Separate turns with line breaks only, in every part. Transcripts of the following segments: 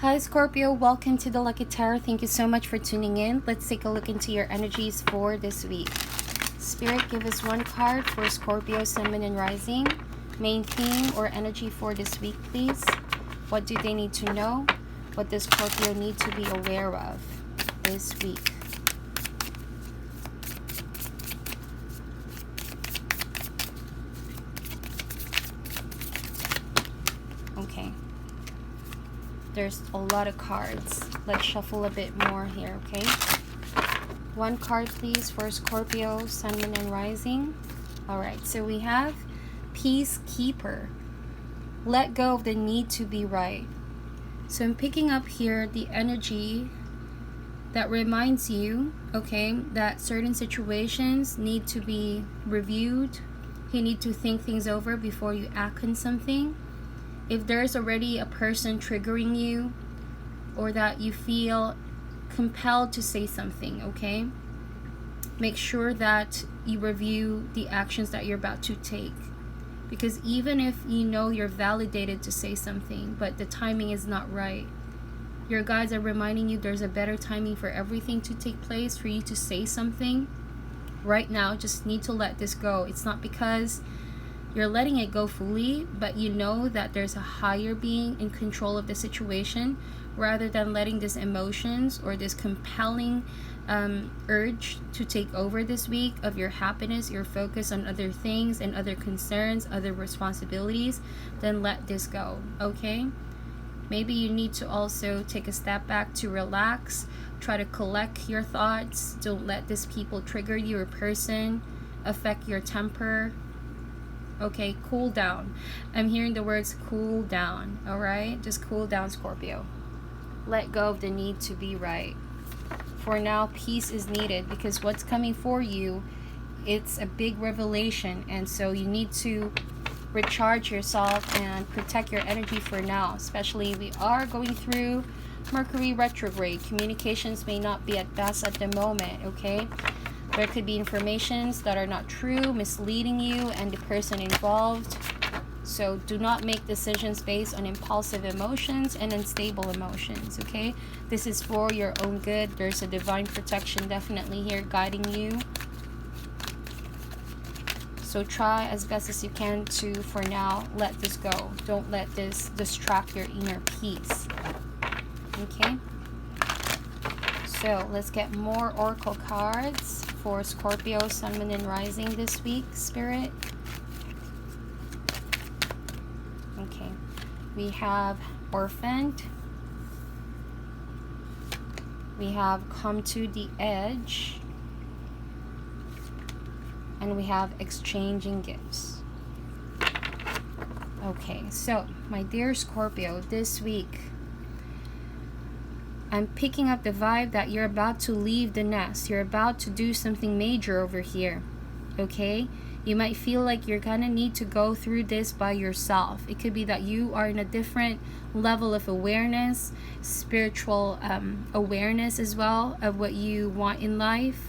Hi Scorpio, welcome to the Lucky Tarot. Thank you so much for tuning in. Let's take a look into your energies for this week. Spirit, give us one card for Scorpio, Sun, Moon, and Rising. Main theme or energy for this week, please. What do they need to know? What does Scorpio need to be aware of this week? Okay. There's a lot of cards. Let's shuffle a bit more here, okay? One card, please, for Scorpio, Sun, Moon, and Rising. Alright, so we have Peacekeeper. Let go of the need to be right. So I'm picking up here the energy that reminds you, okay, that certain situations need to be reviewed. You need to think things over before you act on something. If there's already a person triggering you or that you feel compelled to say something, okay, make sure that you review the actions that you're about to take. Because even if you know you're validated to say something, but the timing is not right, your guides are reminding you there's a better timing for everything to take place, for you to say something. Right now, just need to let this go. It's not because you're letting it go fully, but you know that there's a higher being in control of the situation, rather than letting these emotions or this compelling urge to take over this week of your happiness, your focus on other things and other concerns, other responsibilities. Then let this go, okay? Maybe you need to also take a step back to relax, try to collect your thoughts. Don't let these people trigger you or person affect your temper. Okay, cool down. I'm hearing the words cool down, all right? Just cool down, Scorpio. Let go of the need to be right. For now, peace is needed because what's coming for you, it's a big revelation. And so you need to recharge yourself and protect your energy for now. Especially we are going through Mercury retrograde. Communications may not be at best at the moment, okay? There could be informations that are not true, misleading you and the person involved. So do not make decisions based on impulsive emotions and unstable emotions, okay? This is for your own good. There's a divine protection definitely here guiding you. So try as best as you can to, for now, let this go. Don't let this distract your inner peace, okay? So let's get more oracle cards for Scorpio, Sun, Moon, and Rising this week, Spirit. Okay, we have Orphaned. We have Come to the Edge. And we have Exchanging Gifts. Okay, so my dear Scorpio, this week, I'm picking up the vibe that you're about to leave the nest. You're about to do something major over here, okay? You might feel like you're gonna need to go through this by yourself. It could be that you are in a different level of awareness, spiritual awareness as well of what you want in life,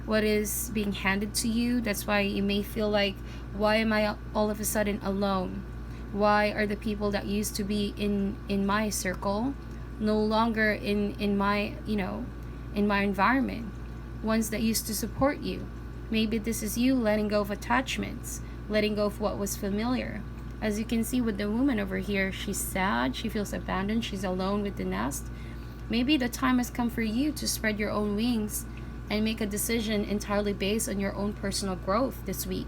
what is being handed to you. That's why you may feel like, why am I all of a sudden alone? Why are the people that used to be in my circle no longer in my, in my environment, ones that used to support you? Maybe this is you letting go of attachments, letting go of what was familiar. As you can see with the woman over here, she's sad, she feels abandoned, she's alone with the nest. Maybe the time has come for you to spread your own wings and make a decision entirely based on your own personal growth this week.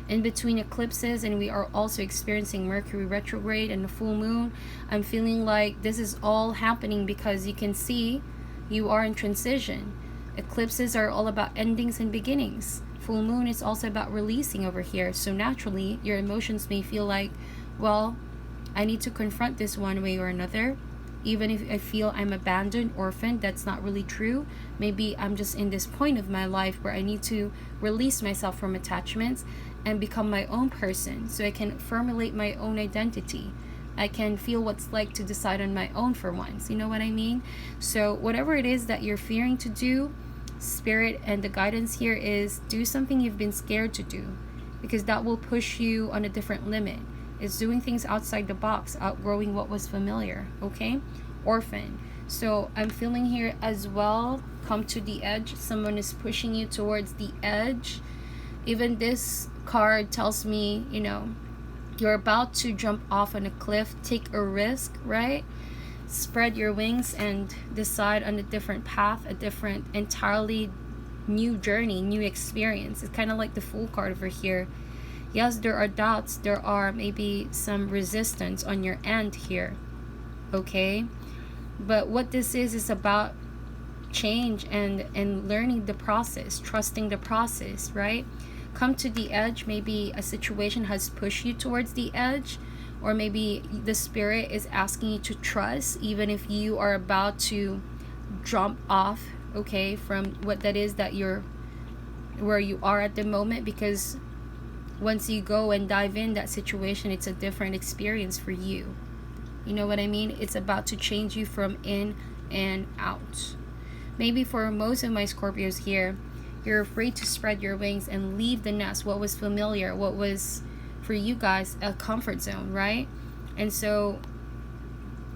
In between eclipses, and we are also experiencing Mercury retrograde and the full moon, I'm feeling like this is all happening because you can see you are in transition. Eclipses are all about endings and beginnings. Full moon is also about releasing over here. So naturally, your emotions may feel like, well, I need to confront this one way or another. Even if I feel I'm abandoned, orphaned, that's not really true. Maybe I'm just in this point of my life where I need to release myself from attachments and become my own person so I can formulate my own identity. I can feel what's like to decide on my own for once. You know what I mean? So whatever it is that you're fearing to do, Spirit and the guidance here is do something you've been scared to do, because that will push you on a different limit. It's doing things outside the box, outgrowing what was familiar, okay? Orphan. So I'm feeling here as well, come to the edge. Someone is pushing you towards the edge. Even this card tells me, you know, you're about to jump off on a cliff, take a risk, right? Spread your wings and decide on a different path, a different, entirely new journey, new experience. It's kind of like the Fool card over here. Yes, there are doubts, there are maybe some resistance on your end here, okay? But what this is about change and learning the process, trusting the process, right? Come to the edge. Maybe a situation has pushed you towards the edge, or maybe the spirit is asking you to trust even if you are about to jump off, okay, from what that is that you're where you are at the moment, because once you go and dive in that situation, it's a different experience for you. You know what I mean? It's about to change you from in and out. Maybe for most of my Scorpios here, you're afraid to spread your wings and leave the nest, what was familiar, what was for you guys a comfort zone, right? And so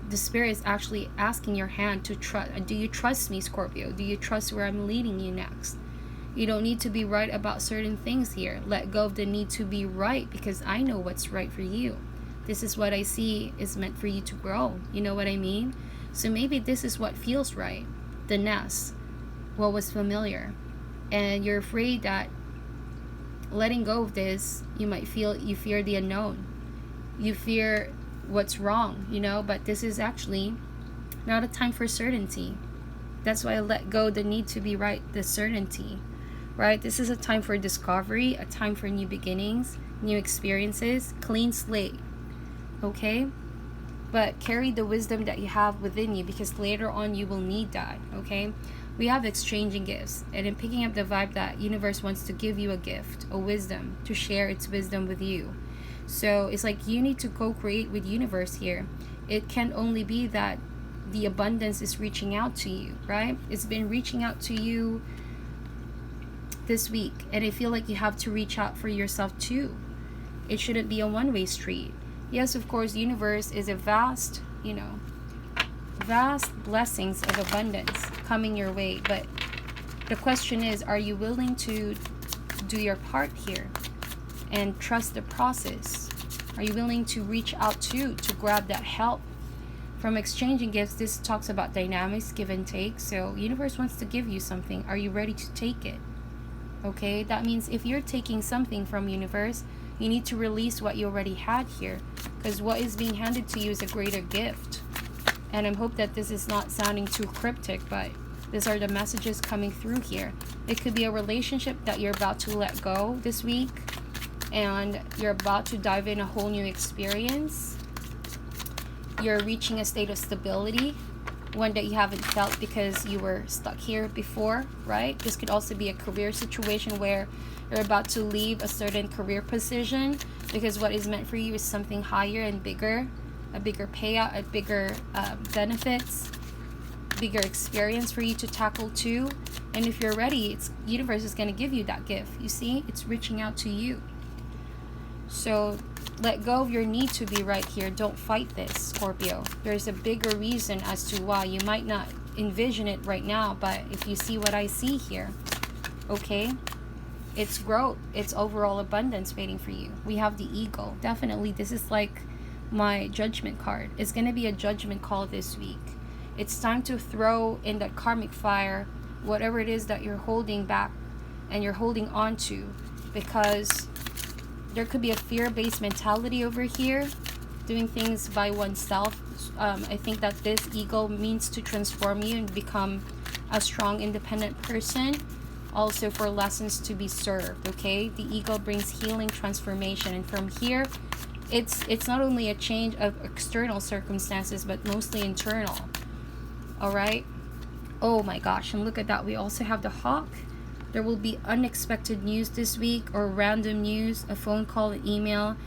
the spirit is actually asking your hand to trust. Do you trust me, Scorpio? Do you trust where I'm leading you next? You don't need to be right about certain things here. Let go of the need to be right, because I know what's right for you. This is what I see is meant for you to grow. You know what I mean? So maybe this is what feels right. The nest, what was familiar. And you're afraid that letting go of this, you fear the unknown. You fear what's wrong, you know, but this is actually not a time for certainty. That's why I let go the need to be right, the certainty, right? This is a time for discovery, a time for new beginnings, new experiences, clean slate, okay? But carry the wisdom that you have within you, because later on you will need that, okay? We have exchanging gifts, and in picking up the vibe that universe wants to give you a gift, a wisdom, to share its wisdom with you. So it's like you need to co-create with universe here. It can only be that the abundance is reaching out to you, right? It's been reaching out to you this week, and I feel like you have to reach out for yourself too. It shouldn't be a one-way street. Yes, of course, universe is a vast, you know, vast blessings of abundance coming your way, but the question is, are you willing to do your part here and trust the process? Are you willing to reach out to grab that help? From exchanging gifts, this talks about dynamics, give and take. So universe wants to give you something. Are you ready to take it? Okay, that means if you're taking something from universe, you need to release what you already had here, because what is being handed to you is a greater gift. And I hope that this is not sounding too cryptic, but these are the messages coming through here. It could be a relationship that you're about to let go this week, and you're about to dive in a whole new experience. You're reaching a state of stability, one that you haven't felt because you were stuck here before, right? This could also be a career situation where you're about to leave a certain career position because what is meant for you is something higher and bigger, a bigger payout, a bigger benefits, bigger experience for you to tackle too. And if you're ready, universe is going to give you that gift. You see, it's reaching out to you. So let go of your need to be right here. Don't fight this, Scorpio. There's a bigger reason as to why. You might not envision it right now, but if you see what I see here, okay, it's growth, it's overall abundance waiting for you. We have the Eagle. Definitely, this is like my judgment card. It's going to be a judgment call this week. It's time to throw in that karmic fire whatever it is that you're holding back and you're holding on to, because there could be a fear-based mentality over here, doing things by oneself. I think that this Eagle means to transform you and become a strong, independent person. Also for lessons to be served, okay? The Eagle brings healing, transformation. And from here, it's not only a change of external circumstances, but mostly internal. All right? Oh my gosh, and look at that. We also have the Hawk. There will be unexpected news this week, or random news, a phone call, an email.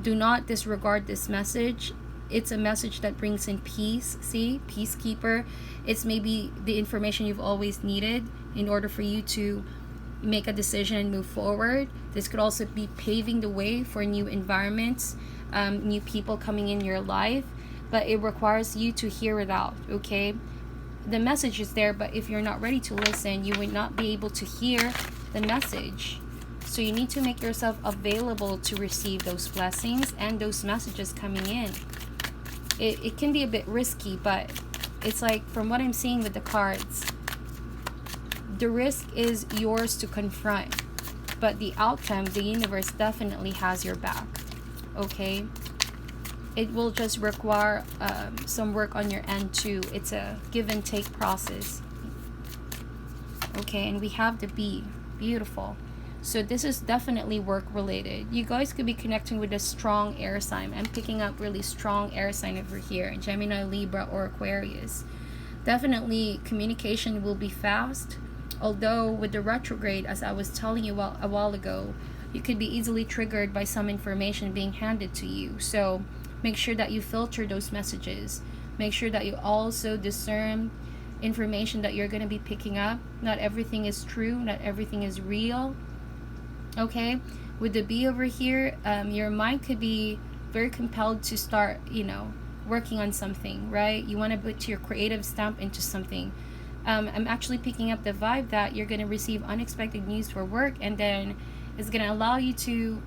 Do not disregard this message. It's a message that brings in peace. See, peacekeeper. It's maybe the information you've always needed in order for you to make a decision and move forward. This could also be paving the way for new environments, new people coming in your life, but it requires you to hear it out, okay? The message is there, but if you're not ready to listen, you would not be able to hear the message. So you need to make yourself available to receive those blessings and those messages coming in. It can be a bit risky, but it's like, from what I'm seeing with the cards, the risk is yours to confront, but the outcome, the universe definitely has your back, okay? It will just require some work on your end too. It's a give and take process, okay? And we have the bee. Beautiful. So this is definitely work related. You guys could be connecting with a strong air sign. I'm picking up really strong air sign over here, Gemini, Libra, or Aquarius. Definitely communication will be fast. Although with the retrograde, as I was telling you a while ago, you could be easily triggered by some information being handed to you. So make sure that you filter those messages. Make sure that you also discern information that you're going to be picking up. Not everything is true. Not everything is real. Okay? With the bee over here, your mind could be very compelled to start, working on something, right? You want to put your creative stamp into something. I'm actually picking up the vibe that you're going to receive unexpected news for work, and then it's going to allow you to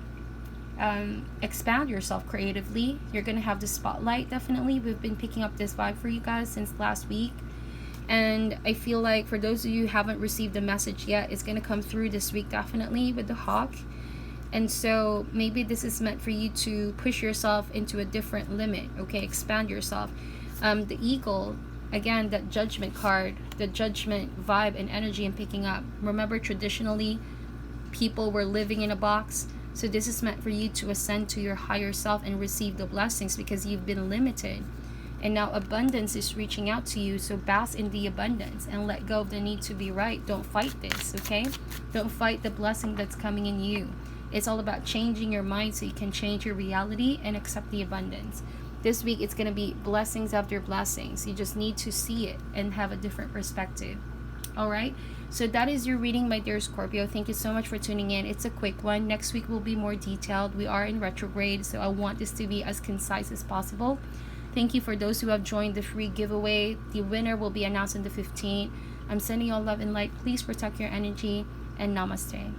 expand yourself creatively. You're going to have the spotlight, definitely. We've been picking up this vibe for you guys since last week, and I feel like for those of you who haven't received the message yet, it's going to come through this week, definitely, with the hawk. And so maybe this is meant for you to push yourself into a different limit, okay? Expand yourself. The eagle, again, that judgment card, the judgment vibe and energy I'm picking up. Remember, traditionally, people were living in a box. So this is meant for you to ascend to your higher self and receive the blessings because you've been limited. And now abundance is reaching out to you. So bask in the abundance and let go of the need to be right. Don't fight this, okay? Don't fight the blessing that's coming in you. It's all about changing your mind so you can change your reality and accept the abundance. This week, it's going to be blessings after blessings. You just need to see it and have a different perspective. All right? So that is your reading, my dear Scorpio. Thank you so much for tuning in. It's a quick one. Next week will be more detailed. We are in retrograde, so I want this to be as concise as possible. Thank you for those who have joined the free giveaway. The winner will be announced on the 15th. I'm sending you all love and light. Please protect your energy, and namaste.